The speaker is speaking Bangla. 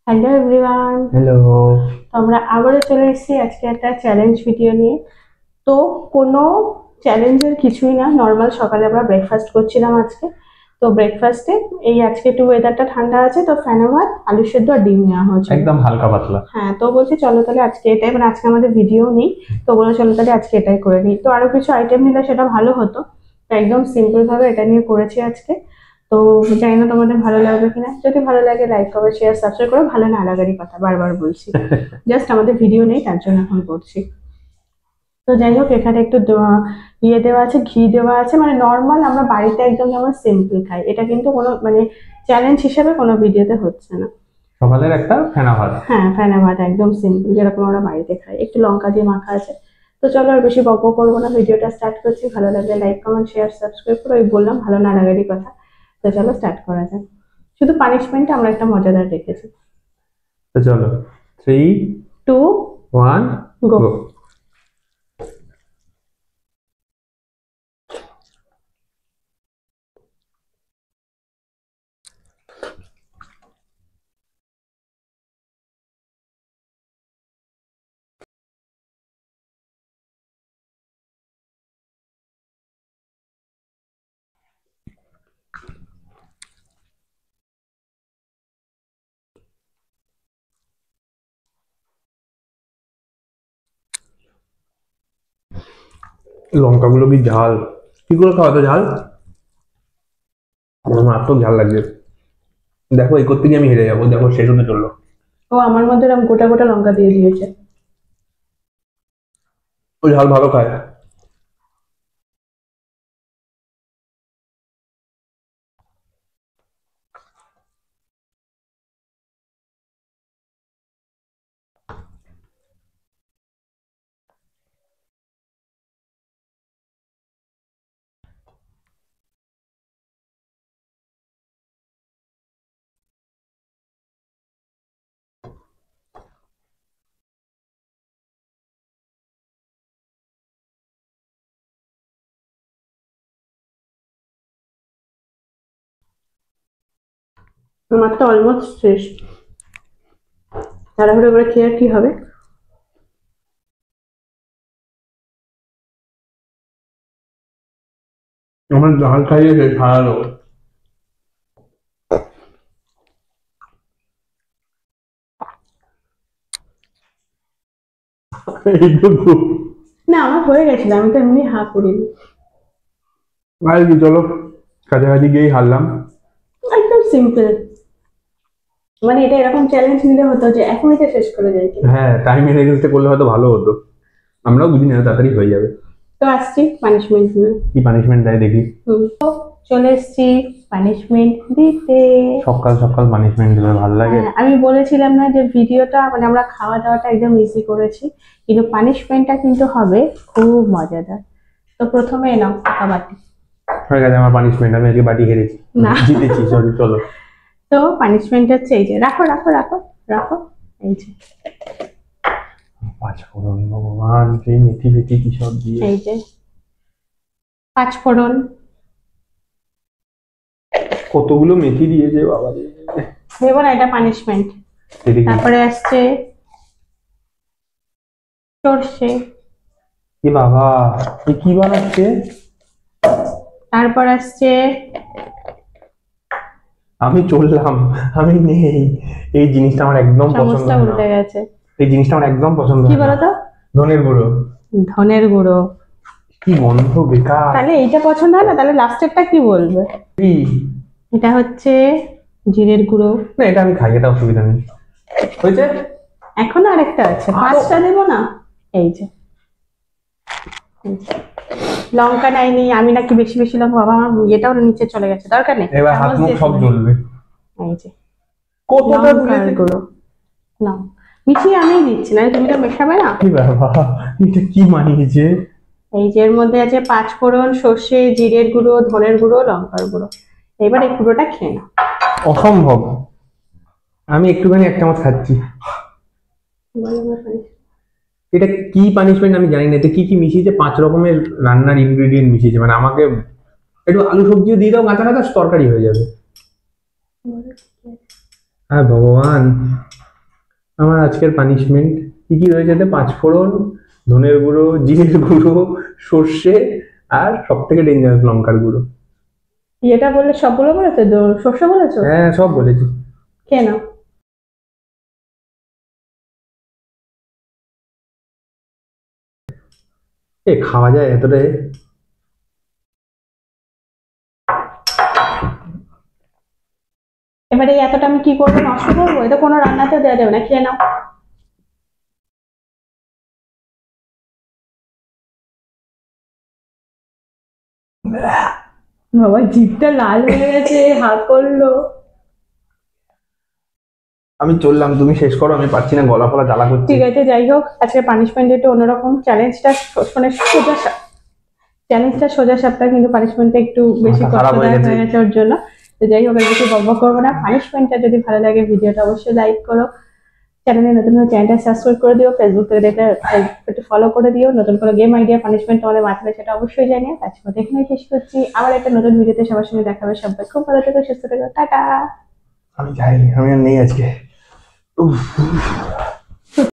Hello everyone. হ্যালো। তো আমরা আবারও চলে এসেছি আজকে একটা চ্যালেঞ্জ ভিডিও নিয়ে। তো কোনো চ্যালেঞ্জের কিছুই না, নর্মাল সকালে আমরা ব্রেকফাস্ট করছিলাম আজকে। তো ব্রেকফাস্টে আজকে একটু ওয়েদারটা ঠান্ডা আছে, তো ফেনা ভাত, আলু সেদ্ধ আর ডিম নেওয়া হয়েছিল। একদম হালকা পাতলা। হ্যাঁ, তো বলছি চলো তাহলে আজকে এটাই, মানে আজকে আমাদের ভিডিও নেই, তো বলে চলো তাহলে আজকে এটাই করে নিই। তো আরো কিছু আইটেম নিলে সেটা ভালো হতো, তো একদম সিম্পল ভাবে এটা নিয়ে করেছি আজকে। তো জানি না তোমাদের ভালো লাগবে কিনা, যদি ভালো লাগে লাইক কমেন্ট শেয়ার সাবস্ক্রাইব করো, ভালো না লাগারই কথা বারবার বলছি, জাস্ট আমাদের ভিডিও নেই তার জন্য এখন করছি। তো যাই হোক, এখানে একটু দেওয়া আছে, ঘি দেওয়া আছে, মানে নর্মাল আমরা বাড়িতে একদম যেমন সিম্পল খাই, এটা কিন্তু কোনো মানে চ্যালেঞ্জ হিসেবে কোনো ভিডিওতে হচ্ছে না। সকালের একটা ফেনা ভাত। হ্যাঁ, ফেনা ভাত একদম সিম্পল যেরকম আমরা বাড়িতে খাই, একটু লঙ্কা দিয়ে মাখা আছে। তো চলো আর বেশি বকবক করবো না, ভিডিওটা স্টার্ট করছি। ভালো লাগলে লাইক কমেন্ট শেয়ার সাবস্ক্রাইব করো, ওই বললাম ভালো না লাগারই কথা। তো চলো স্টার্ট করা যাক। শুধু পানিশমেন্টটা আমরা একটা মজাদার রেখেছি। তো চলো, 3, 2, 1, গো। গো। লঙ্কাগুলো কি ঝাল! কি করে খাওয়া তো ঝাল! আমার মারাত্মক ঝাল লাগছে। দেখো, এই করতে গিয়ে আমি হেরে যাবো। দেখো, শেষ হতে চললো। ও আমার মধ্যে এরকম গোটা গোটা লঙ্কা দিয়ে দিয়েছে। ও ঝাল ভালো খায়। আমার তো অলমোস্ট শেষ, তাড়াহুড়ো করে খেয়ে আর কি হবে। আমার ঝাল খাইয়ে শেষ হারালো। এইটুকু। না, আমার হয়ে গেছিল, আমি তো এমনি হা করিনি। আর কি, চলো, কাছাকাছি গিয়েই হারলাম। একদম সিম্পল, মানে এটা এরকম চ্যালেঞ্জ নিলে হতো যে এখন এটা শেষ করে যাই কিনা। হ্যাঁ, টাইম ম্যানেজমেন্টে করলে হয়তো ভালো হতো। আমরাও বুঝি না, তাড়াতাড়ি হয়ে যাবে। তো আসছি পানিশমেন্ট নিয়ে। কি পানিশমেন্ট দেয় দেখি। তো চলে এসছি পানিশমেন্ট দিতে। সকাল সকাল পানিশমেন্ট দিলে ভালো লাগে। হ্যাঁ, আমি বলেছিলাম না যে ভিডিওটা মানে আমরা খাওয়া দাওয়াটা একদম ইজি করেছি, কিন্তু পানিশমেন্টটা কিন্তু হবে খুব মজাদার। তো প্রথমে নাও ফাঁকা বাটি। হয়ে গেছে আমার পানিশমেন্ট, আমি আজকে বাটি হেরেছি। না, জিতেছি, সরি, চলো। তো পানিশমেন্ট হচ্ছে এই যে, রাখো রাখো রাখো রাখো, এই যে, পাঁচ ফোড়ন, ভগবান, সেই মেথি ফেথি কি সব দিয়ে। এই যে পাঁচ ফোড়ন। কতগুলো মেথি দিয়েছে বাবা! দেবো না, এটা পানিশমেন্ট। তারপরে আসছে সর্ষে। কি বাবা, এ কি বানাচ্ছে! তারপর আসছে, আমি চললাম, আমি নেই। এই জিনিসটা আমার একদম পছন্দ সমস্যা হয় না। উল্টে গেছে। এই জিনিসটা আমার একদম পছন্দ কি হয় না। বলতো? ধনের গুঁড়ো। ধনের গুঁড়ো। কি গন্ধ, বেকার। তাহলে এইটা পছন্দ হয় না, তাহলে লাস্টেরটা কি বলবে? কি? এটা হচ্ছে জিরের গুঁড়ো। না, এটা আমি খাই, এটা অসুবিধা নেই। হয়েছে। এখনো আরেকটা আছে, পাঁচটা দেবো না? এই যে, এই যে। লঙ্কা নাইনি আমি, নাকি বেশি বেশি লঙ্কা, বাবা আমার এটাও নিচে চলে গেছে, দরকার নেই। এবার হাত চামচ মুখ দিয়ে সব তুলে জ্বলবে। এই যে কতটা লঙ্কার তুলেছে! গুঁড়ো। নাও, মিশিয়ে আমিই দিচ্ছি, না তুমি তো মেশাবে না। কি বাবা, এটা কি মানিয়েছে! এই যে এর মধ্যে আছে পাঁচ ফোড়ন, সর্ষে, জিরের গুঁড়ো, ধনের গুঁড়ো, লঙ্কার গুঁড়ো। এবার এই গুঁড়োটা খেয়ে নাও। অসম্ভব। আমি একটুখানি এক চামচ খাচ্ছি। বলো আমার পানি- এটা কি পানিশমেন্ট আমি জানি না। এটা কি কি মিশিয়েছে, 5 রকমের রান্নার ইনগ্রেডিয়েন্ট মিশিয়েছে। মানে আমাকে একটু আলু সবজিও দিয়ে দাও, কাঁচা কাঁচা তরকারি হয়ে যাবে। বলো কি আছে? হ্যাঁ ভগবান, আমার আজকের পানিশমেন্ট কি কি রয়েছে? এতে 5 ফোড়ন, ধনের গুঁড়ো, জিরের গুঁড়ো, সর্ষে, আর সব থেকে ডেঞ্জারাস লঙ্কার গুঁড়ো। এটা বললে সবগুলো বলেছো তো? শস্য বলেছো? হ্যাঁ সব বলেছি। কেন? এ খাওয়া যায় এতটা? এবারে এই এতটা আমি কি করবো, নষ্ট করবো? এটা কোনো রান্নাতে দেওয়া যাবে না, খেয়ে নাও। বাবা জিভটা লাল হয়ে গেছে, হাত করলো। আমি চললাম, তুমি শেষ করো, আমি পারছি না, গলা ফলা জ্বালা করছে। ঠিক আছে, যাই হোক, আজকে পানিশমেন্ট একটু অন্যরকম। মানে চ্যালেঞ্জটা সোজা সাপটা, কিন্তু পানিশমেন্টটা একটু বেশি মাথা খারাপ হয়ে কষ্টদায়ক গেছে। হয়ে গেছে ওর জন্য। তো যাই হোক, আর কিছু বকবক করবো না। পানিশমেন্টটা যদি ভালো লাগে ভিডিওটা অবশ্যই লাইক করো, চ্যানেলে নতুন হলে চ্যানেলটা সাবস্ক্রাইব করে দিও, ফেসবুক থেকে দেখলে একটু ফলো করে দিও। নতুন কোনো গেম আইডিয়া পানিশমেন্ট তোমাদের মাথায় সেটা অবশ্যই জানিও। আজকে মতো এখানে শেষ করছি, আবার একটা নতুন ভিডিওতে সবার সঙ্গে দেখা হবে। সবাই খুব ভালো থেকো, সুস্থ থেকো, টাটা। আমি যাই, আমি আর নেই আজকে। উফ।